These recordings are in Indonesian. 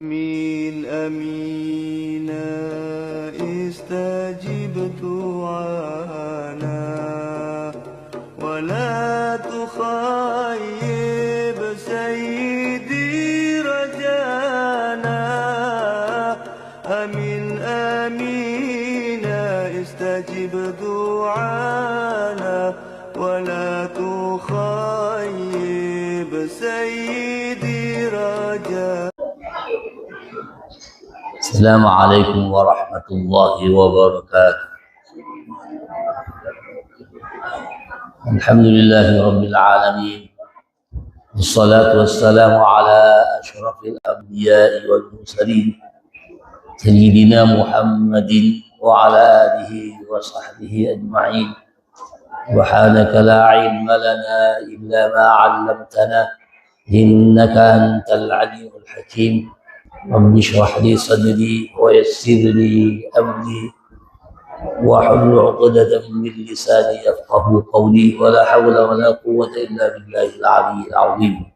آمين آمين استجب دعانا ولا تخيب سيدي رجانا. آمين آمين استجب دعانا ولا تخيب سيدي رجانا. السلام عليكم ورحمة الله وبركاته. الحمد لله رب العالمين، والصلاة والسلام على أشرف الأنبياء والمرسلين سيدنا محمد وعلى آله وصحبه أجمعين. سبحانك لا علم لنا إلا ما علمتنا إنك أنت العليم الحكيم. رب اشرح لي صدري ويسر لي أمري واحلل عقدة من لساني يفقه قولي، ولا حول ولا قوة إلا بالله العلي العظيم.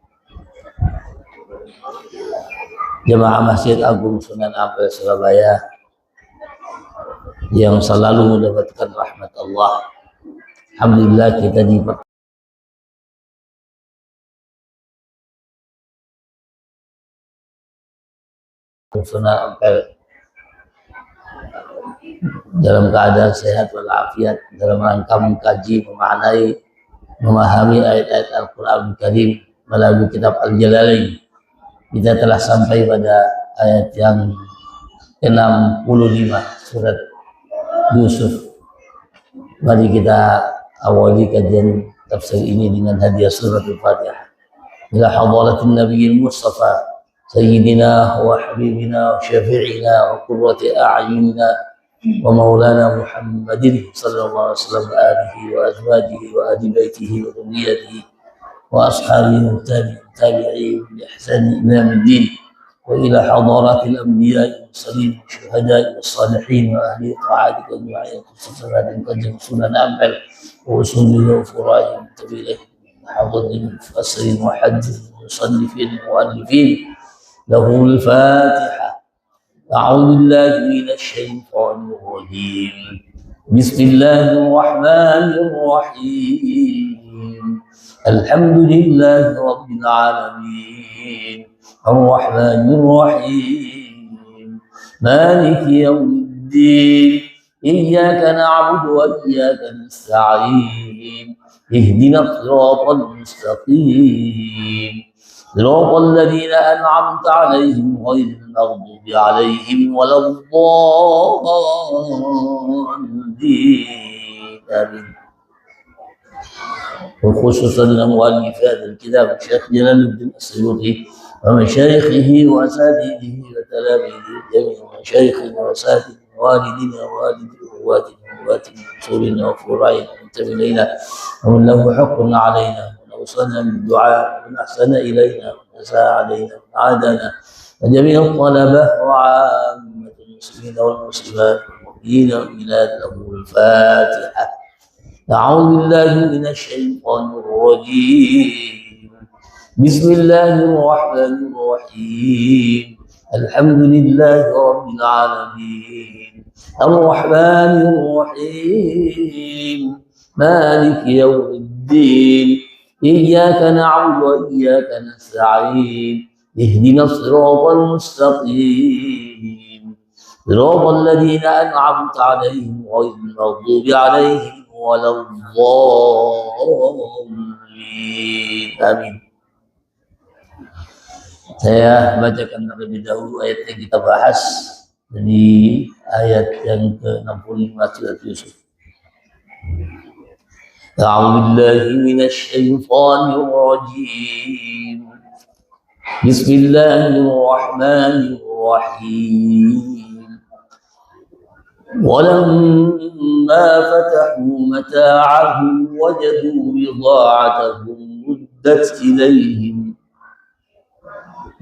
Jemaah Masjid Agung Sunan Ampel Surabaya yang selalu mendapatkan rahmat Allah, alhamdulillah kita dipertemukan Sunan Ampel dalam keadaan sehat walafiat dalam rangka mengkaji, memaknai, memahami ayat-ayat Al-Quran Karim melalui kitab Al-Jalalain. Kita telah sampai pada ayat yang ke-65 surat Yusuf. Mari kita awali kajian tafsir ini dengan hadiah surat Al-Fatihah ila hadratin Nabiyil Mustafa Sayyidina wa Habibina wa Syafi'ina wa Qurrati A'yunina wa Maulana Muhammadin sallallahu alaihi wasallam wa alihi wa azwajihi wa ahli baitihi wa dhurriyyatihi wa ashabihi wa tabi'in bi ihsani ila yaumiddin wa ila hadaratil anbiya'i wal mursalin wa syuhada'i was salihin wa ahli ta'atika ajma'in khususan kajian Sunan Ampel wa usulihi wa fura'ihim tabi'in hadirin mufassirin wa hadithin musannifin mu'allifin له الفاتحة. أعوذ بالله من الشيطان الرجيم. بسم الله الرحمن الرحيم. الحمد لله رب العالمين الرحمن الرحيم مالك يوم الدين إياك نعبد وإياك نستعين اهدنا الصراط المستقيم صراط الذين أنعمت عليهم غير المغضوب عليهم ولا الضالين آمين. وخصوصا لمؤلف هذا الكتاب الشيخ جلال الدين السيوطي ومشايخه وأساتذته وتلاميذه جميع مشايخنا وأساتذة والدنا ووالد أخواتنا وأخواتنا وأصولنا وفروعنا وانتم إلينا ومن له حق علينا وصلنا بالدعاء ومن أحسن إلينا وأساء علينا وعادنا وجميع الطلبة وعامة المسلمين والمسلمات والمؤمنين والمؤمنات له الفاتحة. أعوذ بالله من الشيطان الرجيم. بسم الله الرحمن الرحيم. الحمد لله رب العالمين الرحمن الرحيم مالك يوم الدين إياك نعبد وإياك نستعين اهدنا الصراط المستقيم صراط الذين أنعمت عليهم غير المغضوب عليهم ولا الضالين آمين. Saya bacakan terlebih dahulu ayat yang kita bahas dari ayat yang ke-65 surat Yusuf. أعوذ بالله من الشيطان الرجيم. بسم الله الرحمن الرحيم. ولما فتحوا متاعهم وجدوا بضاعتهم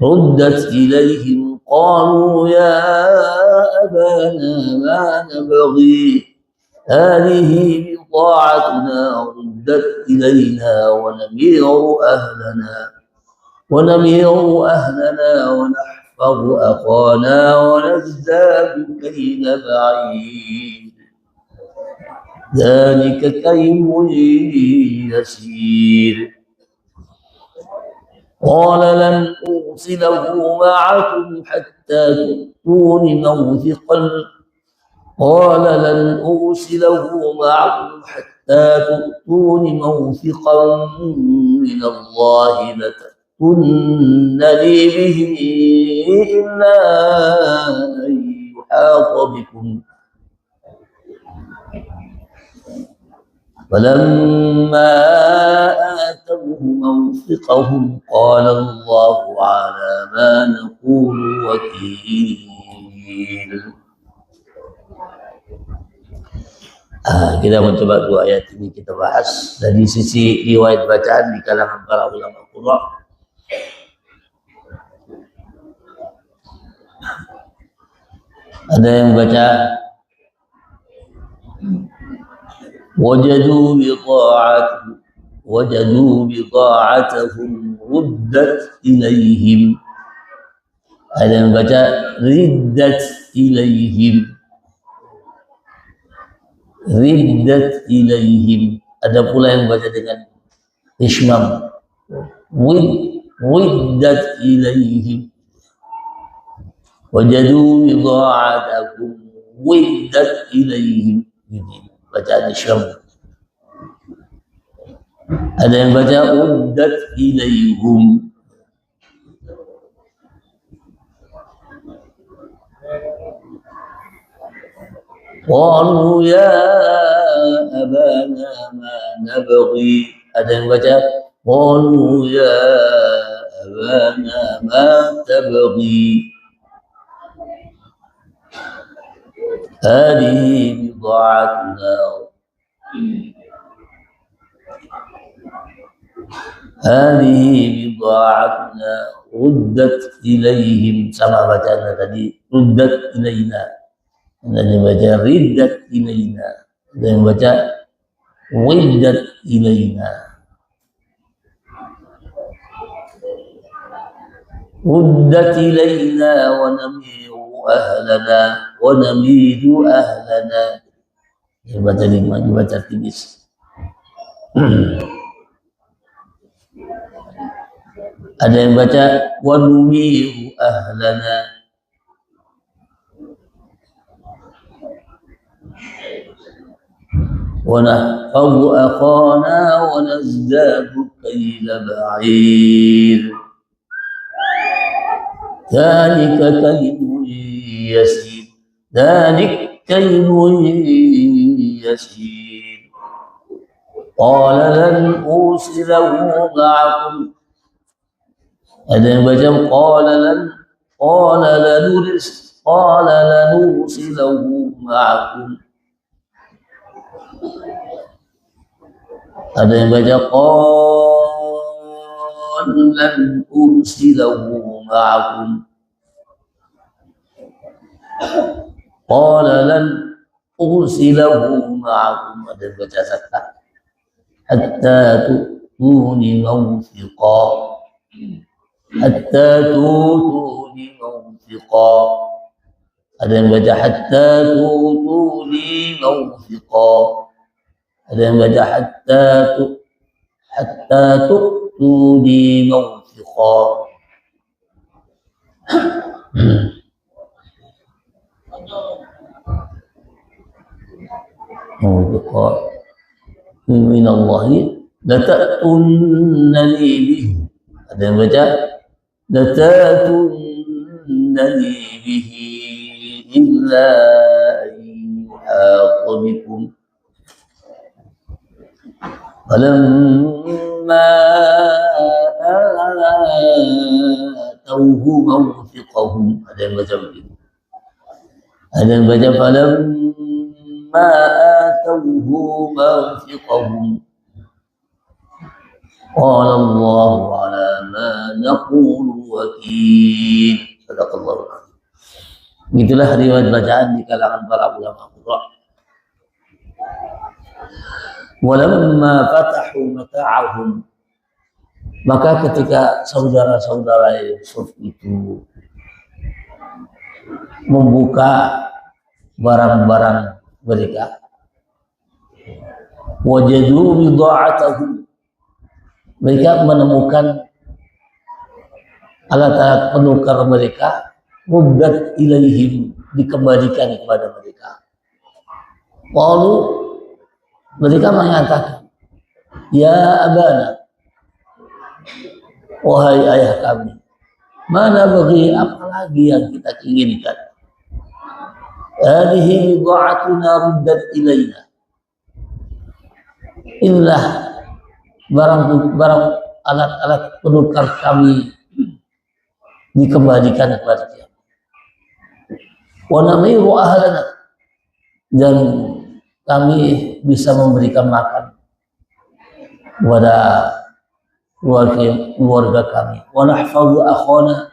ردت إليهم قالوا يا أبانا ما نبغي هذه بضاعتنا ردت إلينا ونمير أهلنا ونحفظ ونحفظ أخانا ونزداد كيل بعيد ذلك كيل يسير قال لن أرسله معكم حتى تؤتون موثقا قال لن أرسله معكم حتى تؤتون موثقا من الله لتأتونني به إلا أن يحاط بكم فلما آتوه موثقهم قال الله على ما نقول وكيل. Kita mencoba dua ayat ini kita bahas dari sisi riwayat bacaan di kalangan para ulama qurra. Ada yang baca wajadu bida'atahum ruddat ilaihim. Ada yang baca riddat ilaihim. Riddat ilaihim. Ada pula yang baca dengan ismam. Riddat ilaihim. Wajadu bida'atahum riddat ilaihim. Bacaan ismam. Ada yang baca riddat ilaihum. Qalu ya abana ma nabghi. Ada yang baca qalu ya abana ma tabghi. Hadhihi bid'atuna ruddat ilaihim. Sama bacaan tadi ruddat ilaina. Ada yang baca riddat ilaina, ada yang baca riddat ilaina. Ruddat ilaina wa namiru ahlana. Dibaca lima, dibaca tipis. Ada yang baca wa numiru ahlana. ونحفظ أخانا ونزداد كيل بعير ذلك كيل يسير. ذلك كيل يسير. قال لن أرسله معكم. ada yang baca قال لنرسله معكم. Ada yang baca qal lan ursilahu ma'akum. Qala lan ursilahu ma'akum. Ada yang baca sakta hatta tu'tuni mawthiqa. Hatta tu'tuni mawthiqa. Ada yang baca hatta tu'tuni mawthiqa. Ada yang baca hatta tu'tuni mawthiqa. Mawthiqa min Allah lata'tunnani bihi. Ada yang baca lata'tunnani bihi illa yuhaqqa bikum. فلما آتوه موثقهم. Ada yang baca begitu. Ada yang baca falamma atawhu mawthiqahum qala Allahu ala ma naqulu wakil. Sadaqallahu alazim. Itulah riwayat bacaan di kalangan para ulama qurra. Walamma fatahu mata'ahum. Maka ketika saudara-saudara Yusuf itu membuka barang-barang mereka. Wajadu bida'atahum, mereka menemukan alat-alat penukar mereka, muddat ilaihim, dikembalikan kepada mereka. Lalu mereka mengatakan, ya abana, wahai ayah kami, mana bagi apalagi yang kita inginkan? Hadhihi bid'atuna ruddat ilaina. Inilah barang alat-alat penukar kami dikembalikan kepada dia. Wa namiru ahlana, dan kami bisa memberikan makan kepada keluarga kami. Wa nahfazu akhana,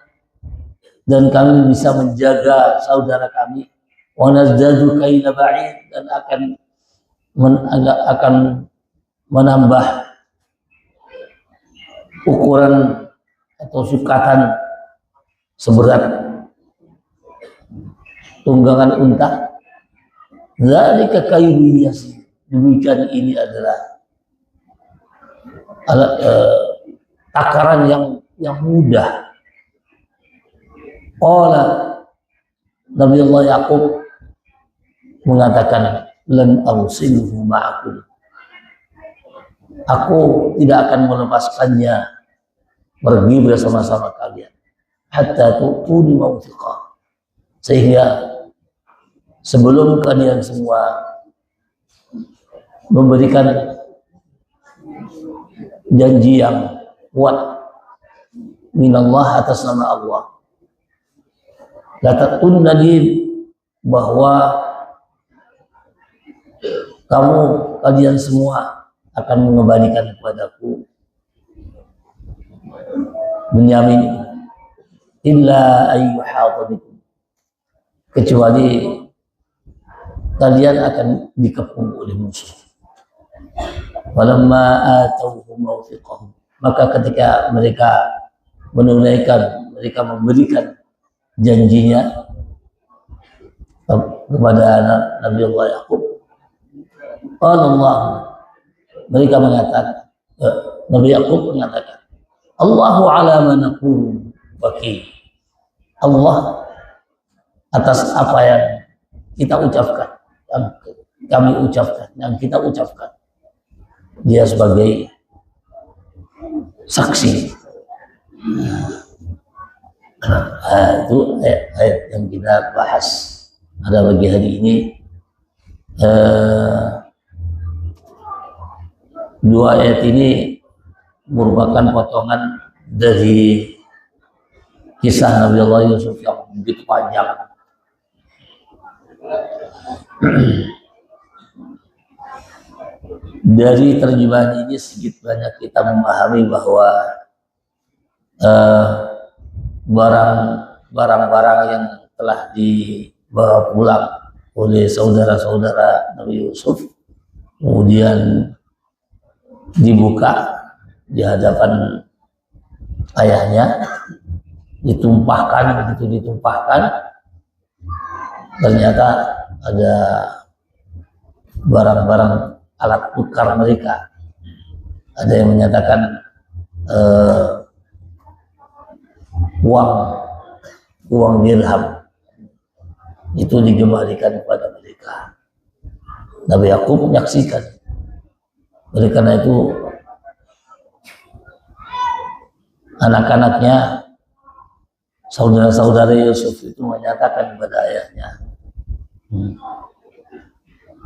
dan kami bisa menjaga saudara kami. Wa nazdadu kaila ba'id, dan akan menambah ukuran atau sukatan seberat tunggangan unta. Zalika kailun yasir, demikian ini adalah takaran yang mudah. Qala Nabi Allah Yaqub mengatakan, lan arsilhu ma'akum, aku tidak akan melepaskannya pergi bersama-sama kalian hatta tu'tuni mawthiqah, sehingga sebelum kalian semua memberikan janji yang kuat minallah, atas nama Allah, la taqunnani, bahwa kalian semua akan mengembalikan kepadaku Bunyamin, illa ayyuhadikum, kecuali kalian akan dikepung oleh musuh. Walamma atauhum mawthiqahum, maka ketika mereka menunaikan, mereka memberikan janjinya kepada Nabi Allah Yaqub, Allah, mereka mengatakan, Nabi Yaqub mengatakan, Allahu ala ma naqulu wakil, Allah atas apa yang kita ucapkan, yang kami ucapkan, yang kita ucapkan, dia sebagai saksi. Itu ayat yang kita bahas pada pagi hari ini. Dua ayat ini merupakan potongan dari kisah Nabi Allah Yusuf yang begitu panjang. Dari terjemahan ini sedikit banyak kita memahami bahwa barang-barang yang telah dibawa pulang oleh saudara-saudara Nabi Yusuf kemudian dibuka di hadapan ayahnya, ditumpahkan, begitu ditumpahkan ternyata ada barang-barang alat tukar mereka. Ada yang menyatakan uang dirham itu dikembalikan kepada mereka. Nabi Yakub menyaksikan. Oleh karena itu anak-anaknya, saudara-saudara Yusuf itu menyatakan kepada ayahnya,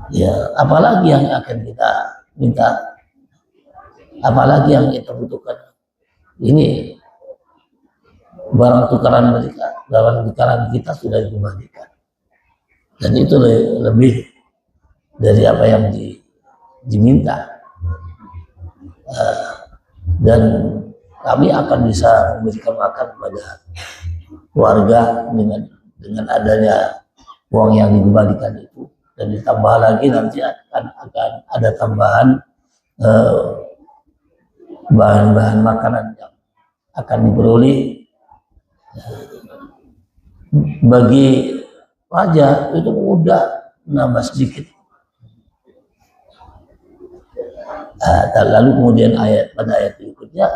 ya apalagi yang akan kita minta, apalagi yang kita butuhkan. Ini barang tukaran mereka, barang tukaran kita sudah dikembalikan, dan itu lebih dari apa yang diminta. Dan kami akan bisa memberikan makan kepada keluarga dengan adanya uang yang dikembalikan itu, dan ditambah lagi nanti akan ada tambahan bahan-bahan makanan yang akan diperoleh bagi raja itu mudah nambah sedikit. Lalu kemudian pada ayat berikutnya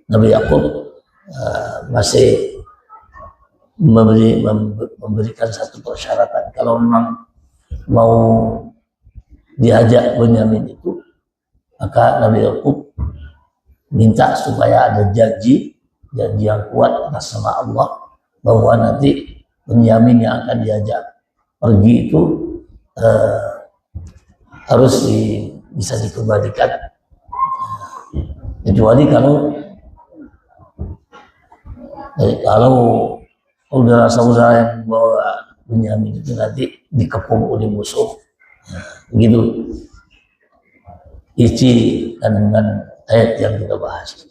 Nabi Yakub masih memberikan satu persyaratan. Kalau memang mau diajak Bunyamin itu, maka Nabi Yakub minta supaya ada janji yang kuat atas nama Allah bahwa nanti Bunyamin yang akan diajak pergi itu harus bisa dikembalikan, kecuali kalau saudara-saudara yang bawa Bunyamin itu nanti dikepung oleh musuh. Begitu isi kandungan ayat yang kita bahas.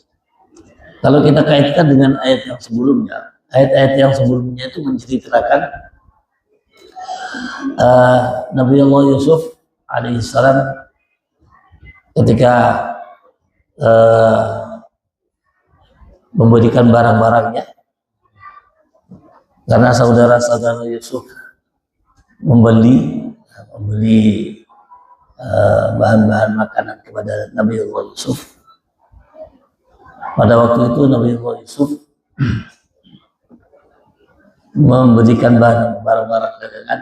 Kalau kita kaitkan dengan ayat yang sebelumnya, ayat-ayat yang sebelumnya itu menceritakan Nabi Allah Yusuf alaihissalam ketika memberikan barang-barangnya, karena saudara-saudara Yusuf membeli bahan-bahan makanan kepada Nabi Allah Yusuf. Pada waktu itu Nabi Allah Yusuf memberikan barang-barang dagangan,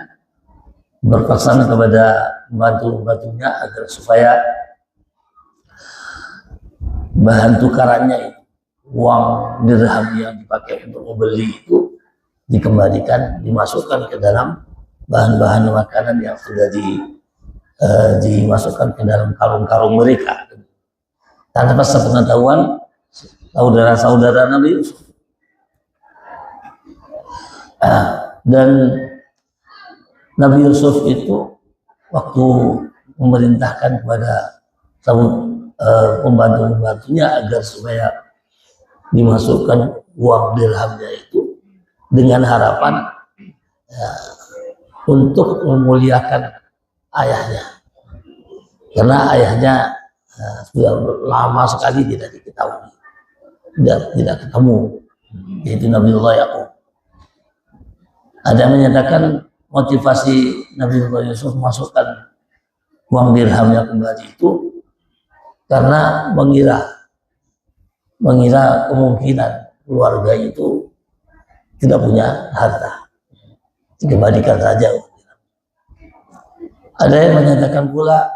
berpesan kepada pembantu-pembantunya agar supaya bahan tukarannya, uang dirham yang dipakai untuk membeli itu dikembalikan, dimasukkan ke dalam bahan-bahan makanan yang sudah dimasukkan ke dalam karung-karung mereka tanpa sepengetahuan saudara-saudara Nabi Yusuf. Dan Nabi Yusuf itu waktu memerintahkan kepada pembantu-pembantunya agar supaya dimasukkan uang dirhamnya itu dengan harapan untuk memuliakan ayahnya, karena ayahnya sudah lama sekali tidak diketahui, tidak ketemu, yaitu Nabiullah Yakub. Ada yang menyatakan motivasi Nabiullah Yusuf memasukkan uang dirhamnya kembali itu karena mengira kemungkinan keluarga itu tidak punya harta, dikembalikan saja. Ada yang menyatakan pula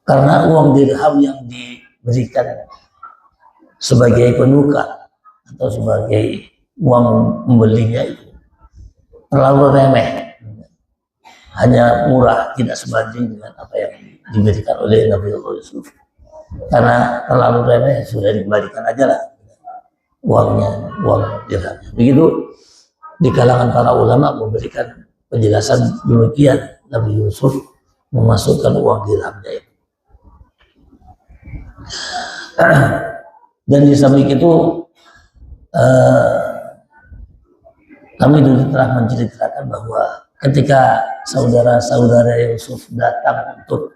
karena uang dirham yang diberikan sebagai penukar atau sebagai uang membelinya itu terlalu remeh, hanya murah, tidak sebanding dengan apa yang diberikan oleh Nabi Allah Yusuf. Karena terlalu remeh, sudah dikembalikan aja lah uang dirhamnya. Begitu di kalangan para ulama memberikan penjelasan demikian, Nabi Yusuf memasukkan uang dirhamnya itu. Dan di samping itu kami dulu telah menceritakan bahwa ketika saudara-saudara Yusuf datang untuk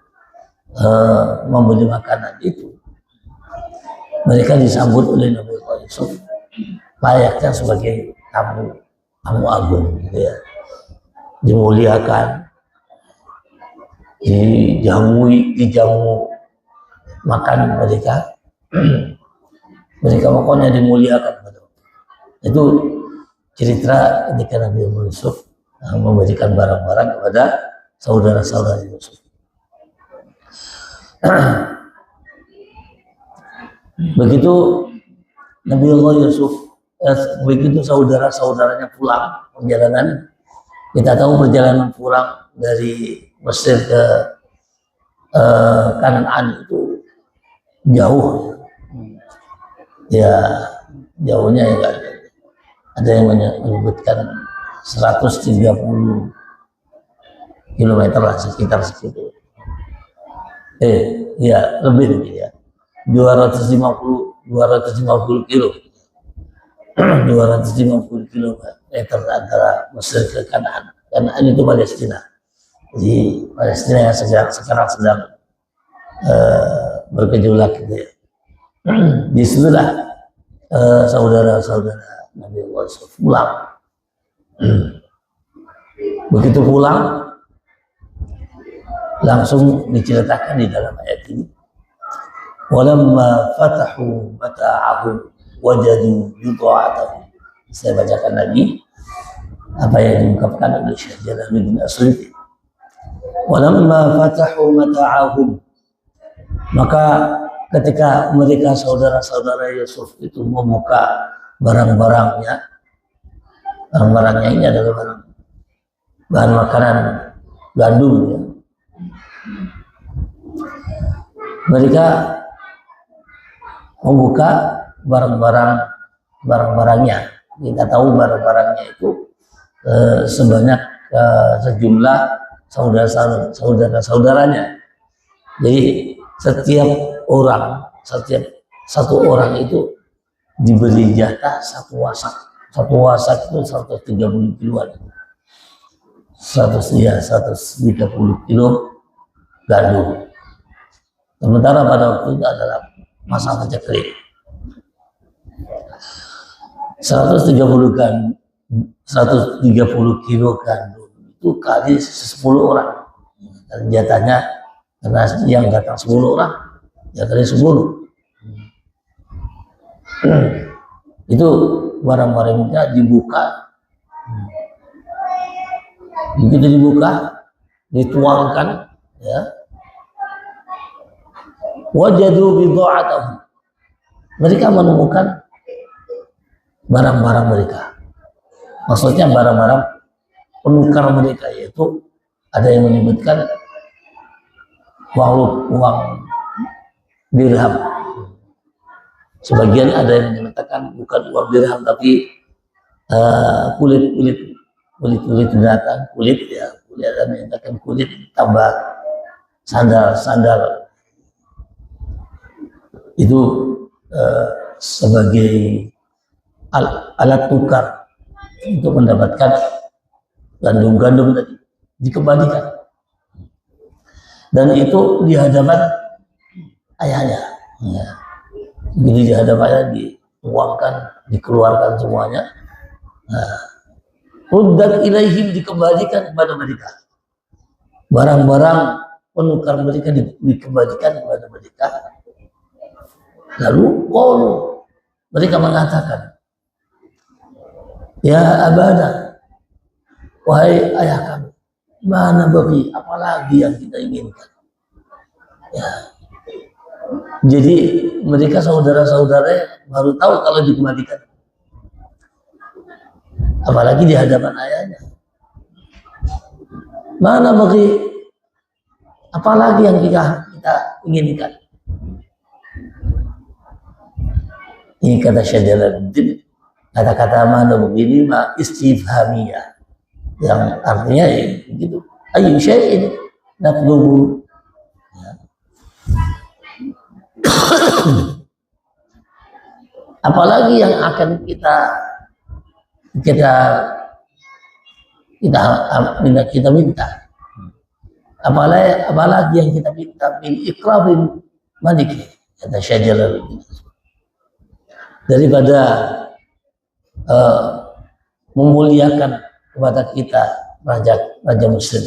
membeli makanan itu, mereka disambut oleh Nabi Yusuf layaknya sebagai tamu agung, gitu ya. Dimuliakan, dijamu makan mereka. Mereka pokoknya dimuliakan. Itu cerita ketika Nabi Yusuf memberikan barang-barang kepada saudara-saudara Yusuf. Begitu Nabi Yusuf, begitu saudara-saudaranya pulang perjalanan. Kita tahu perjalanan pulang dari Mesir ke Kanaan itu jauh. Ya, jauhnya ya, ada yang menyebutkan 130 km lah, sekitar segitu. Ya lebih ya, 250 kilo. 250 kilometer antara Mesir ke Kanaan. Kanaan itu Palestina. Jadi Palestina yang sekarang sedang bergejolak gitu ya. Di situlah saudara-saudara Nabi Yusuf pulang Begitu pulang, langsung diceritakan di dalam ayat ini. Walamma fatahu mata'ahum wajadu bid'atahum. Saya bacakan lagi apa yang diungkapkan oleh Syekh Jalaluddin As-Suyuti. Walamma fatahu mata'ahum, maka ketika mereka saudara-saudara Yusuf itu membuka barang-barangnya ini adalah bahan makanan gandum ya. Mereka membuka barang-barangnya. Kita tahu barang-barangnya itu sebanyak sejumlah saudara-saudaranya. Jadi setiap satu orang itu diberi jatah satu wasak. Satu wasak itu 130 kiloan. 130 kilo gandum. Sementara pada waktu itu adalah masa paceklik. 130 kilo gandum itu kali 10 orang. Dan jatahnya karena yang datang 10 orang, ya kali 10. Itu barang-barangnya dibuka. Begitu dibuka, dituangkan, ya. Wajadu bid'atahum. Mereka menemukan barang-barang mereka. Maksudnya barang-barang penukar mereka, yaitu ada yang menyebutkan uang dirham. Sebagian ada yang menyatakan bukan uang dirham tapi kulit binatang, kulit ada yang menyatakan kulit tambah sandal itu sebagai alat tukar untuk mendapatkan gandum tadi, dikembalikan, dan itu di hadapan ayahnya ya. Begitu di hadapannya dituangkan, dikeluarkan semuanya. Ruddat ilaihim, dikembalikan kepada mereka. Barang-barang penukar mereka dikembalikan kepada mereka. Lalu mereka mengatakan, ya abana, wahai ayah kami, mana bagi apalagi yang kita inginkan. Ya. Jadi mereka saudara-saudara baru tahu kalau dikembalikan. Apalagi di hadapan ayahnya. Mana bagi apalagi yang kita inginkan. Ini kata Syekh Jalaluddin, kata-kata mana begini ma istifhamiyah, yang artinya ya begitu. Ayu syai'in natlubu. Apalagi yang akan kita minta. Apalagi yang kita minta min ikramin maliki, kata Syekh Jalaluddin, daripada memuliakan kepada kita raja muslim.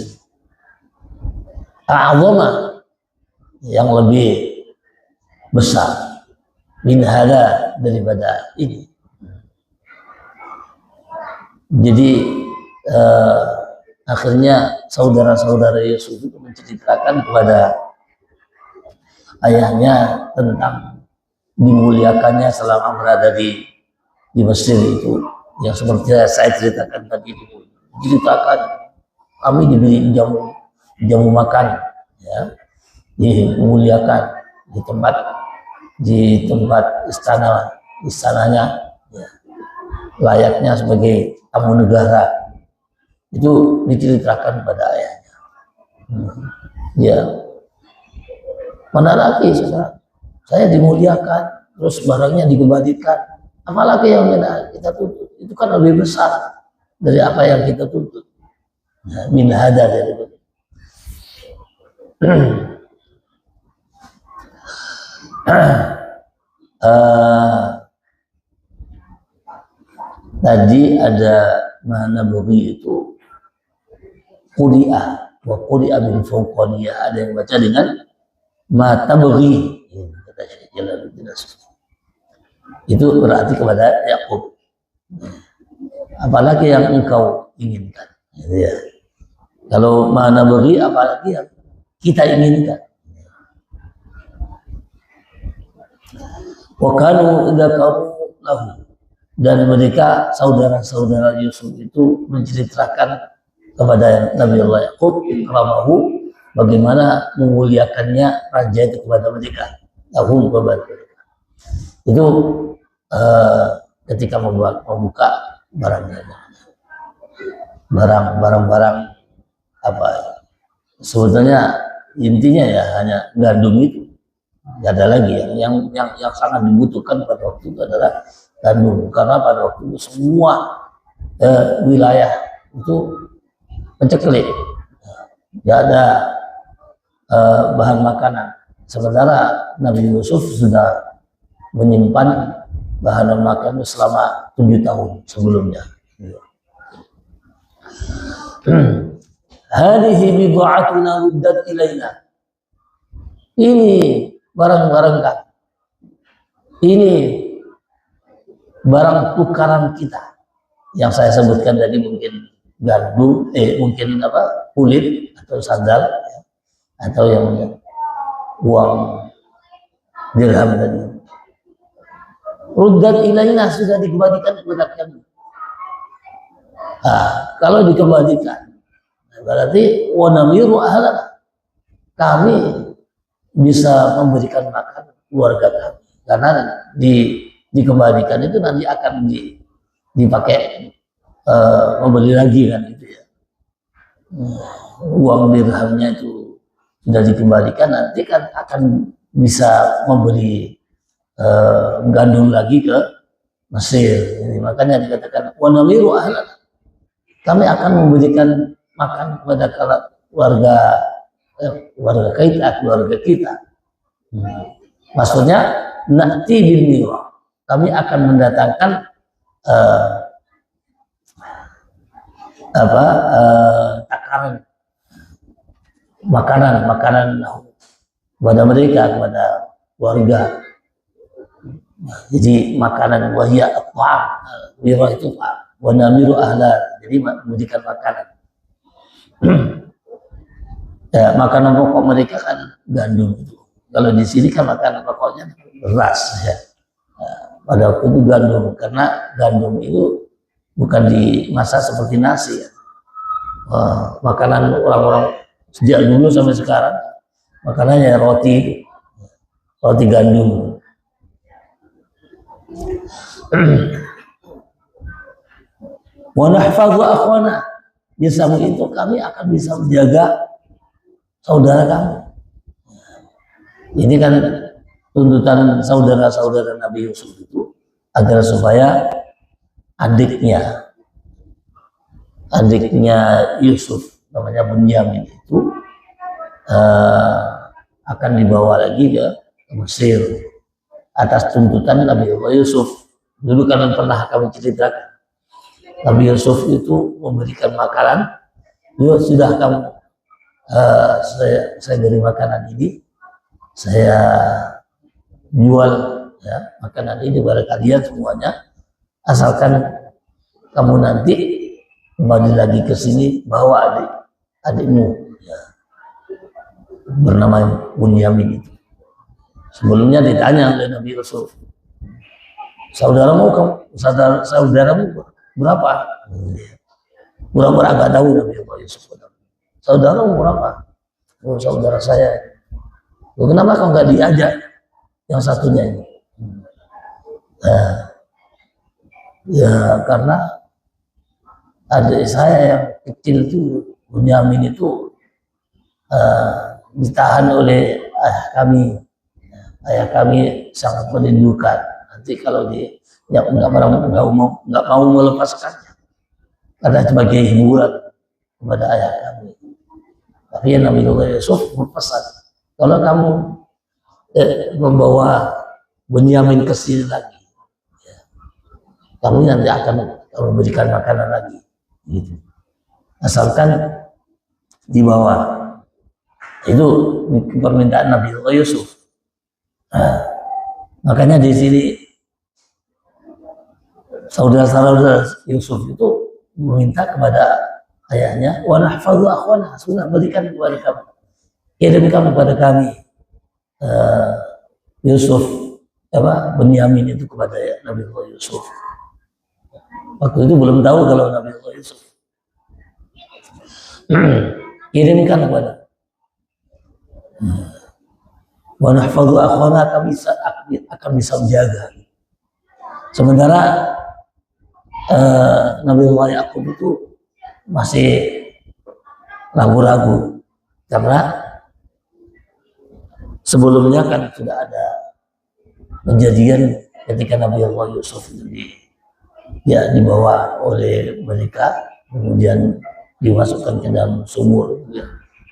A'zama, yang lebih besar, min hada, daripada ini. Jadi akhirnya saudara-saudara Yusuf itu menceritakan kepada ayahnya tentang dimuliakannya selama berada di Mesir itu, yang seperti saya ceritakan tadi itu. Ceritakan kami diberi jamu makan, ya, dimuliakan di tempat istananya, ya, layaknya sebagai tamu negara. Itu diceritakan pada ayahnya. Ya, mana lagi saya dimuliakan, terus barangnya dikembalikan. Apalagi yang kita tuntut, itu kan lebih besar dari apa yang kita tuntut. Nah, min hada dari itu. Tadi ada mana bagi itu quri'a wa quri'a bil fawqaniyah, ada yang baca dengan mata bagi, kata Syekh Jalaluddin As-Suyuti. Itu berarti kepada Yakub, apalagi yang engkau inginkan, ya. Kalau mana bagi, apalagi yang kita inginkan. Wa kanu idza qamu lahu, dan mereka saudara-saudara Yusuf itu menceritakan kepada Nabi Allah Yakub ikramahu, bagaimana memuliakannya raja itu kepada mereka, lahum kepada mereka. Itu ketika membuka barang-barang apa, sebetulnya intinya ya hanya gandum itu. Tidak ada lagi yang sangat dibutuhkan pada waktu itu adalah gandum, karena pada waktu itu semua wilayah itu menceklik, tidak ada bahan makanan. Sementara Nabi Yusuf sudah menyimpan bahan makanan selama 7 tahun sebelumnya. Hadhihi bid'atuna ruddat ilaina, ini barang-barang kami, ini barang tukaran kita yang saya sebutkan tadi, mungkin gandum, mungkin apa, kulit atau sandal, ya, atau yang uang dirham tadi. Ruddat ilaina, sudah dikembalikan kepada kami. Kalau dikembalikan berarti wa namiru ahlana, kami bisa memberikan makan keluarga kami, karena dikembalikan itu nanti akan dipakai membeli lagi kan, itu ya. Uang dirhamnya itu sudah dikembalikan, nanti kan akan bisa membeli gandum lagi ke Mesir. Jadi, makanya dikatakan wa namiru ahlana, kami akan memberikan makan kepada keluarga kita. Maksudnya na'ti bil mira, kami akan mendatangkan takaran makanan kepada mereka, kepada keluarga. Jadi makanan wahya at-ta'am, mira itu wa namiru ahla, jadi memberikan makanan. Ya, makanan pokok mereka kan gandum itu. Kalau di sini kan makanan pokoknya beras, ya. Pada waktu itu gandum, karena gandum itu bukan dimasak seperti nasi, ya. Makanan orang-orang sejak dulu sampai sekarang makanannya roti gandum. Wa nahfazu akhwana, di samping itu kami akan bisa menjaga saudara kami. Ini kan tuntutan saudara-saudara Nabi Yusuf itu, agar supaya adiknya Yusuf, namanya Bunyamin itu, akan dibawa lagi ke Mesir atas tuntutan Nabi Yusuf. Dulu kan pernah kami ceritakan, Nabi Yusuf itu memberikan makanan, yuk sudah kamu, saya beri makanan ini, saya jual, ya, makanan ini kepada kalian semuanya, asalkan kamu nanti kembali lagi ke sini bawa adikmu, ya, bernama Bunyamin itu. Sebelumnya ditanya oleh Nabi Yusuf, saudaramu berapa? Pura-pura nggak tahu Nabi Yusuf. Saudaramu berapa? Oh, saudara saya. Oh, kenapa kau nggak diajak yang satunya ini? Ya karena adik saya yang kecil itu, Bunyamin itu, ditahan oleh ayah kami. Ayah kami sangat merindukan. Nanti kalau nggak mau melepaskannya, karena sebagai hiburan kepada ayah kami. Tapi Nabi Yusuf berpesan, kalau kamu membawa Bunyamin ke sini lagi, ya, kamu nanti akan memberikan makanan lagi. gitu. Asalkan dibawa. Itu permintaan Nabi Allah Yusuf. Nah, makanya di sini saudara-saudara Yusuf itu meminta kepada ayahnya, wa nahfadhu akhwana, sudah berikan kepada kami, kirimkan kepada kami Yusuf, Benyamin itu kepada Nabi Allah Yusuf. Waktu itu belum tahu kalau Nabi Allah Yusuf. Kirimkan kepada wa nahfadhu akhwana, akan bisa menjaga. Sementara Nabi Allah Yakub itu masih ragu-ragu karena sebelumnya kan sudah ada kejadian ketika Nabi Allah Yusuf itu dibawa oleh mereka, kemudian dimasukkan ke dalam sumur,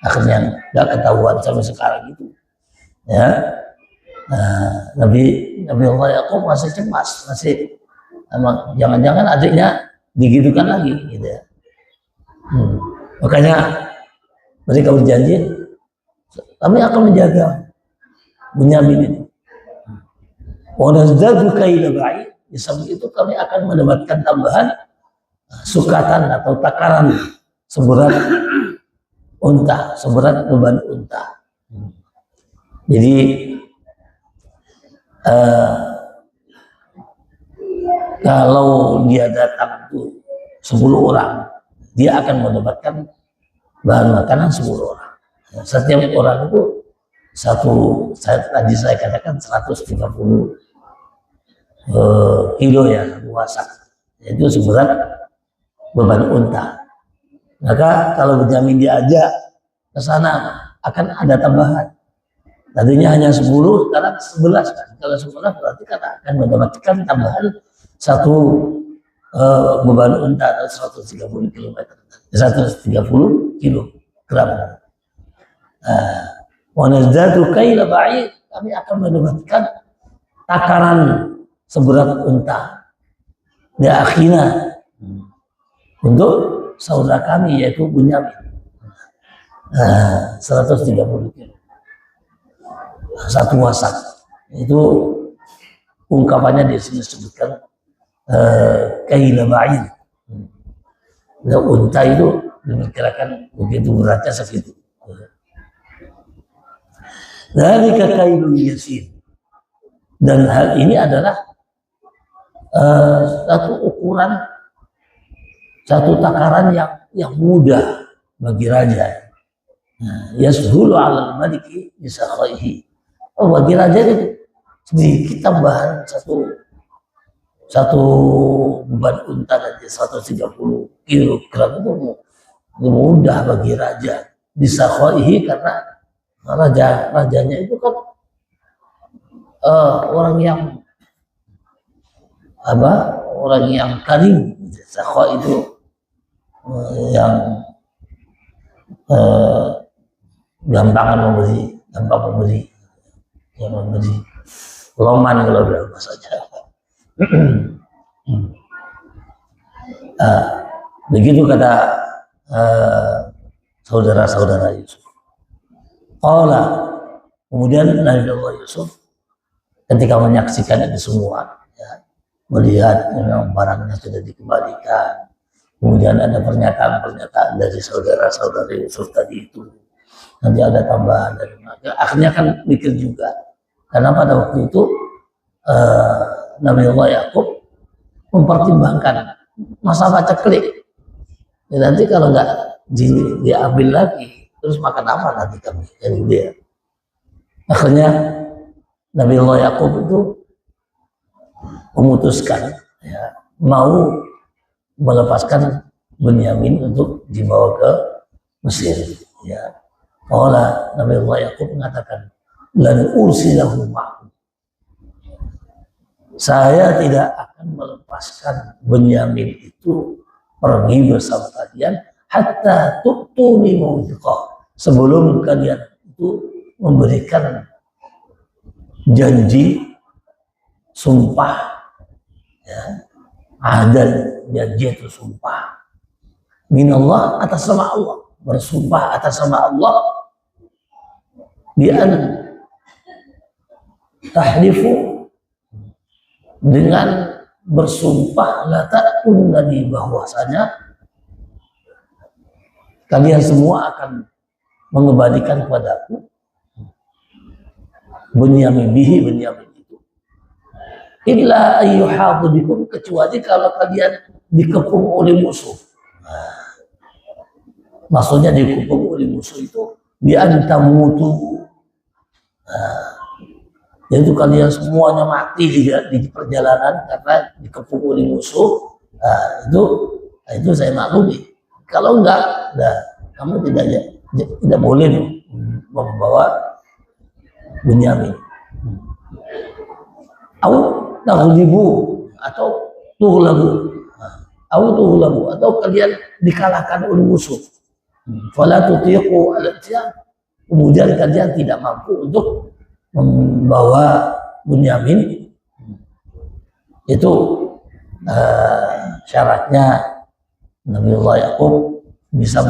akhirnya nggak ketahuan sampai sekarang itu. Ya, Nabi Allah Yakub masih cemas, masih jangan-jangan adiknya digitukan lagi, gitu ya. Makanya mereka berjanji, kami akan menjaga Benyamin ini. Wanazdadu kaila ba'id, di samping itu kami akan mendapatkan tambahan sukatan atau takaran seberat unta, seberat beban unta. Jadi kalau dia datang itu 10 orang, dia akan mendapatkan bahan makanan 10 orang. Setiap orang itu tadi saya katakan 130 kilo ya, wasak. Itu seberat beban unta. Maka kalau Benyamin diajak ke sana akan ada tambahan. Tadinya hanya 10, sekarang 11 kan. Kalau 11 berarti kan akan mendapatkan tambahan satu beban unta atau 130 km, 130 kilogram. Wanazdadu kaila ba'id, kami akan mendapatkan takaran seberat unta di akhina untuk saudara kami yaitu Benyamin. 130 kilo. Satu wasak. Itu ungkapannya di sini disebutkan kaila ba'id. Nah, unta itu diperkirakan begitu beratnya segitu. Dari kailu yasir. Dan hal ini adalah satu ukuran, satu takaran yang mudah bagi raja. Yashulu 'alal maliki bisakhaihi. Bagi raja itu sedikit tambahan satu beban unta dan 130 kilogram itu mudah bagi raja. Bisakhaihi karena rajanya itu kan orang yang karim. Sakha itu yang gampang memberi, yang memberi loman kalau dalam bahasa Jawa. Begitu kata saudara-saudara Yusuf. Kemudian Nabi Allah Yusuf ketika menyaksikan itu semua, ya, melihat memang barangnya sudah dikembalikan, kemudian ada pernyataan dari saudara-saudara Yusuf tadi itu, nanti ada tambahan dari mereka. Akhirnya kan mikir juga, karena pada waktu itu Nabi Allah Yakub mempertimbangkan masalah ceklik. Ya, nanti kalau nggak diambil lagi, terus makan apa nanti kami dari dia. Akhirnya Nabi Allah Yakub itu memutuskan, ya, mau melepaskan Benyamin untuk dibawa ke Mesir. Ya. Nabi Allah Yakub mengatakan, lan ursilahu ma'akum. Saya tidak akan melepaskan Benyamin itu pergi bersama kalian hatta tu'tuni mawthiqah, sebelum kalian itu memberikan janji sumpah, ya, adan, janji itu sumpah. minallah, atas nama Allah, bersumpah atas nama Allah, bi an tahlifu, dengan bersumpah la ta'tunani, bahwasanya kalian semua akan mengembalikan kepadaku Bunyamin bihi, Bunyamin itu, illa ayyuhadu bikum, kecuali kalau kalian dikepung oleh musuh. Maksudnya dikepung oleh musuh itu bi antamutu, yaitu kalian semuanya mati di perjalanan karena dikepung oleh musuh. Itu saya maklumi. Kalau enggak, kamu tidak boleh membawa Bunyamin. Atau tughlabu, atau kalian dikalahkan oleh musuh. Fala tutiqu al-i'tiyad, kemudian kalian tidak mampu untuk membawa Bunyamin. Itu syaratnya Nabiullah Yakub bisa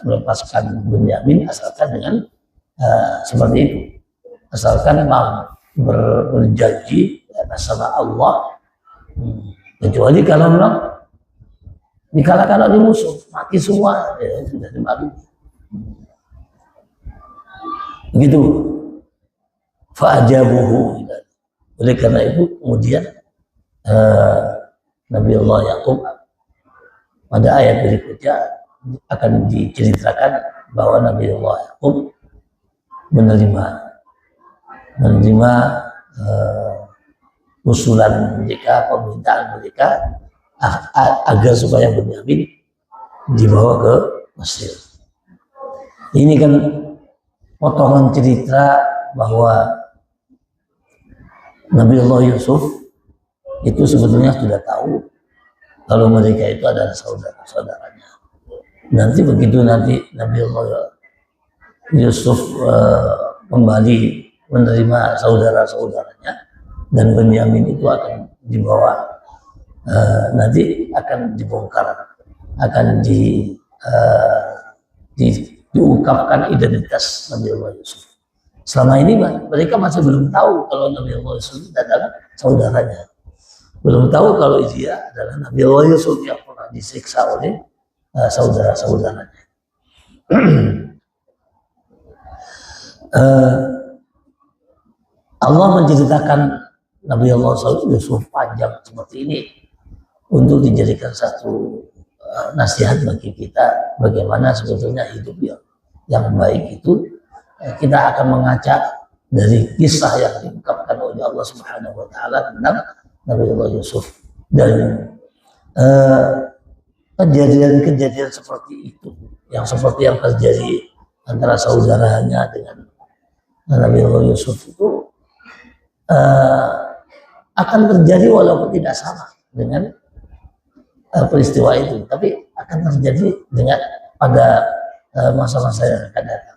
melepaskan Bunyamin asalkan dengan seperti itu, asalkan mau berjanji atas nama Allah, kecuali kalau memang dikalahkan oleh musuh, mati semua, ya sudah dimaklumi. Begitu. Fa'ajabuhu. Oleh karena itu kemudian Nabiullah Yakub pada ayat berikutnya akan diceritakan bahwa Nabiullah Yakub menerima usulan mereka, permintaan mereka agar supaya Bunyamin dibawa ke Mesir. Ini kan potongan cerita bahwa Nabiullah Yusuf itu sebetulnya sudah tahu kalau mereka itu adalah saudara-saudaranya. Nanti begitu Nabiullah Yusuf kembali menerima saudara-saudaranya dan Bunyamin itu akan dibawa, nanti akan dibongkar, akan diungkapkan identitas Nabiullah Yusuf. Selama ini mereka masih belum tahu kalau Nabiullah Yusuf adalah saudaranya, belum tahu kalau dia adalah Nabiullah Yusuf yang pernah disiksa oleh saudara-saudaranya. Allah menceritakan Nabiullah Yusuf panjang seperti ini untuk dijadikan satu nasihat bagi kita, bagaimana sebetulnya hidup yang baik itu. Kita akan mengaca dari kisah yang diungkapkan oleh Allah Subhanahu wa Ta'ala tentang Nabiullah Yusuf, dan kejadian-kejadian seperti itu, yang seperti yang terjadi antara saudaranya dengan Nabiullah Yusuf itu akan terjadi walaupun tidak sama dengan peristiwa itu, tapi akan terjadi pada masa-masa yang akan datang.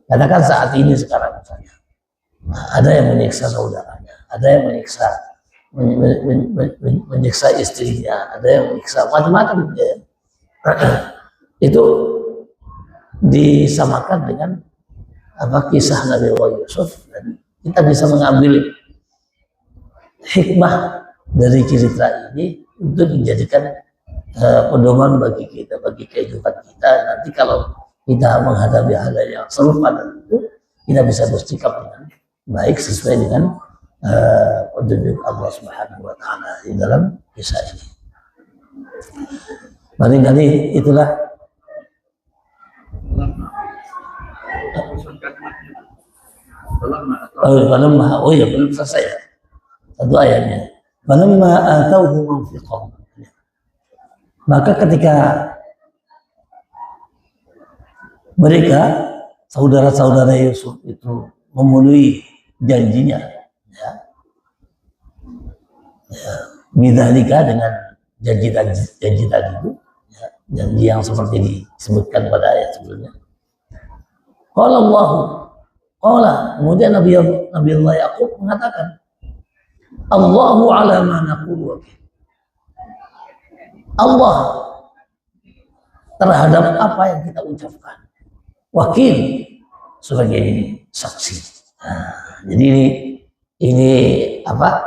Katakan saat ini sekarang misalnya, ada yang menyiksa saudaranya, ada yang menyiksa istrinya, ada yang menyiksa macam-macam, ya. Itu disamakan dengan kisah Nabiullah Yusuf, dan kita bisa mengambil hikmah dari cerita ini untuk dijadikan pedoman bagi kita, bagi kehidupan kita. Nanti kalau kita menghadapi hal yang serupa itu, kita bisa bersikap dengan baik sesuai dengan petunjuk Allah Subhanahu wa Ta'ala di dalam kisah ini. Barangkali itulah oh ya, belum selesai ya. Satu ayatnya. Falamma atauhu munfiqan. Maka ketika mereka saudara-saudara Yusuf itu memenuhi janjinya, bidzalika, dengan janji tadi itu, janji yang seperti disebutkan pada ayat sebelumnya. Kemudian Nabiullah Yakub mengatakan, Allahu ala ma naqulu wakil. Allah terhadap apa yang kita ucapkan. Wakil sebagai saksi. Nah, jadi ini apa?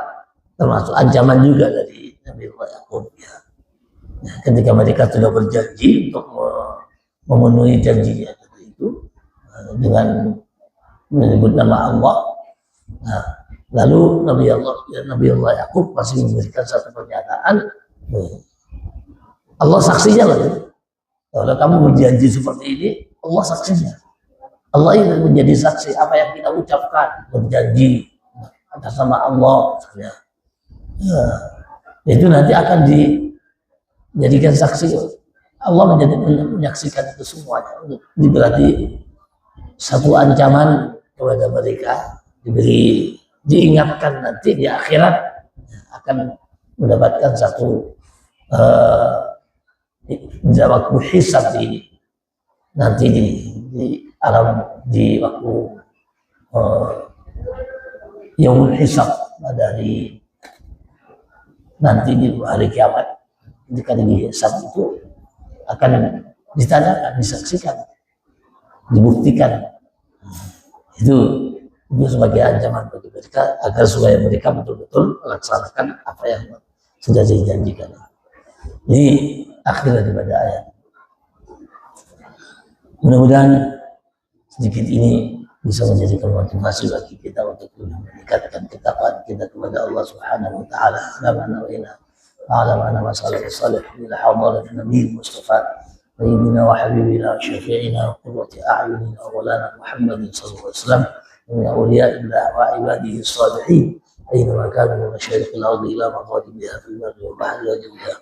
Termasuk ancaman juga dari Nabi Yakub ya. Ketika mereka sudah berjanji untuk memenuhi janjinya itu dengan menyebut nama Allah. Nah, lalu Nabi Allah Yakub masih memberikan satu pernyataan. Allah saksinya lah. Kalau kamu berjanji seperti ini, Allah saksinya. Allah ingin menjadi saksi apa yang kita ucapkan, berjanji atas nama Allah. Ya, itu nanti akan dijadikan saksi. Allah menyaksikan itu semuanya. Ini berarti satu ancaman kepada mereka, diingatkan nanti di akhirat akan mendapatkan satu waktu hisab ini nanti di alam, di waktu yaumul hisab dari nanti di hari kiamat. Ketika dihisab itu akan ditanyakan, disaksikan, dibuktikan. Itu sebagai ancaman bagi mereka agar supaya mereka betul-betul melaksanakan apa yang sudah dijanjikan. Ini akhir daripada ayat. Mudah-mudahan sedikit ini bisa menjadikan motivasi bagi kita untuk meningkatkan ketakwaan kita kepada Allah Subhanahu wa taala. أعلم أن مسألة الصالح إلى حضرة النبي المصطفى سيدنا وحبيبنا وشفيعنا وقرة أعيننا ومولانا محمد صلى الله عليه وسلم من أولياء الله وعباده الصالحين أينما كانوا من مشارق الأرض إلى مغاربها في البر والبحر وجودها.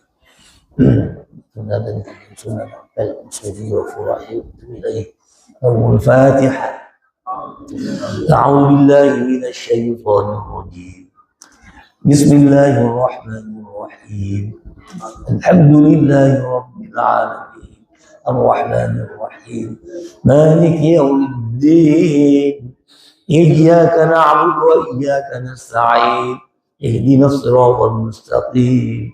هذا سنة المسلمين وفرائه إليه. الفاتحة. أعوذ بالله من الشيطان الرجيم. بسم الله الرحمن الرحيم. الحمد لله رب العالمين الرحمن الرحيم مالك يوم الدين إياك نعبد وإياك نستعين اهدنا الصراط المستقيم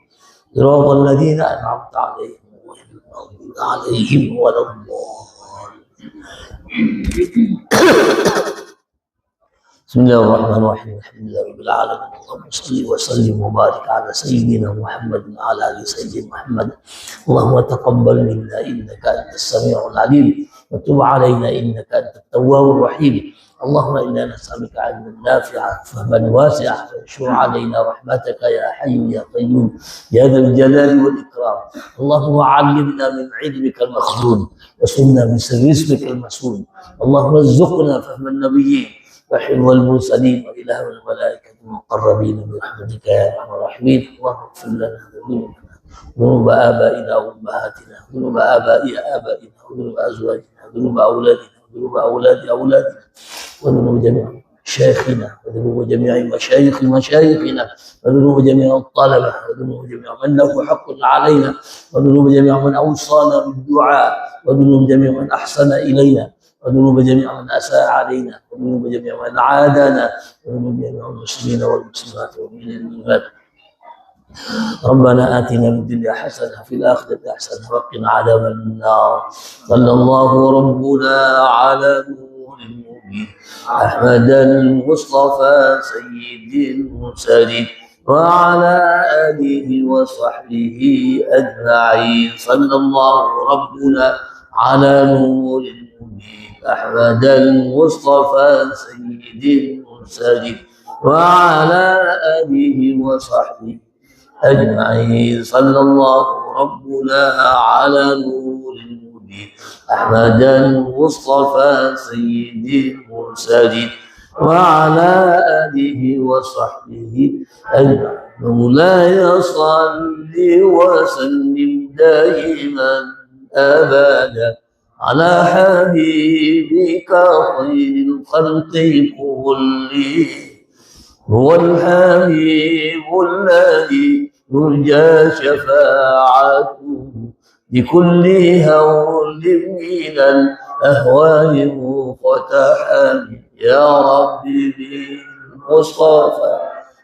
صراط الذين أنعمت عليهم غير المغضوب عليهم ولا الضالين. بسم الله الرحمن الرحيم الحمد لله رب العالمين اللهم صل وسلم وبارك على سيدنا محمد وعلى ال سيدنا محمد. اللهم تقبل منا انك انت السميع العليم وتب علينا انك انت التواب الرحيم. اللهم انا نسالك علما نافعا فهما واسعا وانشر علينا رحمتك يا حي يا قيوم يا ذا الجلال والاكرام. اللهم علمنا من علمك المخزون وسلنا من سر اسمك المسؤول. اللهم ارزقنا فهم النبيين وحفظ المرسلين وإله الملائكة المقربين برحمتك يا أرحم الراحمين. اللهم اغفر لنا ذنوب آبائنا وأمهاتنا ذنوب آبائنا وذنوب أزواجنا وذنوب أولادنا وذنوب أولاد أولادنا وذنوب جميع شيخنا وذنوب جميع مشايخنا وذنوب جميع الطلبة وذنوب جميع من له حق علينا وذنوب جميع من أوصانا بالدعاء وذنوب جميع من أحسن إلينا وذنوب جميع من أساء علينا وذنوب جميع من عادانا وذنوب جميع المسلمين والمسلمات والمؤمنين. ربنا آتنا في الدنيا حسنة وفي الآخرة حسنة وقنا عذاب النار. صلى الله ربنا على نور المبين أحمد المصطفى سيد المرسلين وعلى آله وصحبه أجمعين. صلى الله ربنا على نور المبين أحمد المصطفى سيد المرسلين وعلى آله وصحبه أجمعين. صلى الله ربنا على نور المبين أحمد المصطفى سيد المرسلين وعلى آله وصحبه أجمعين. مولاي صل وسلم دائما أبدا على حبيبك خير الخلق كلهم. هو الحبيب الذي يرجى شفاعته بكل هول من الأهوال مفتحا. يا ربي بالمصطفى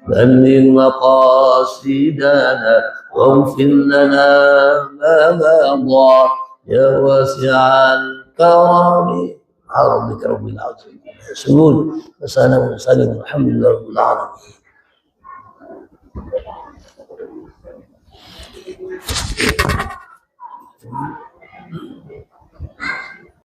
بلغ مقاصدنا واغفر لنا ما مضى يا واسع الكرم على ربك رب العالمين. سجود وسلام وسلام الحمد لله رب العالمين.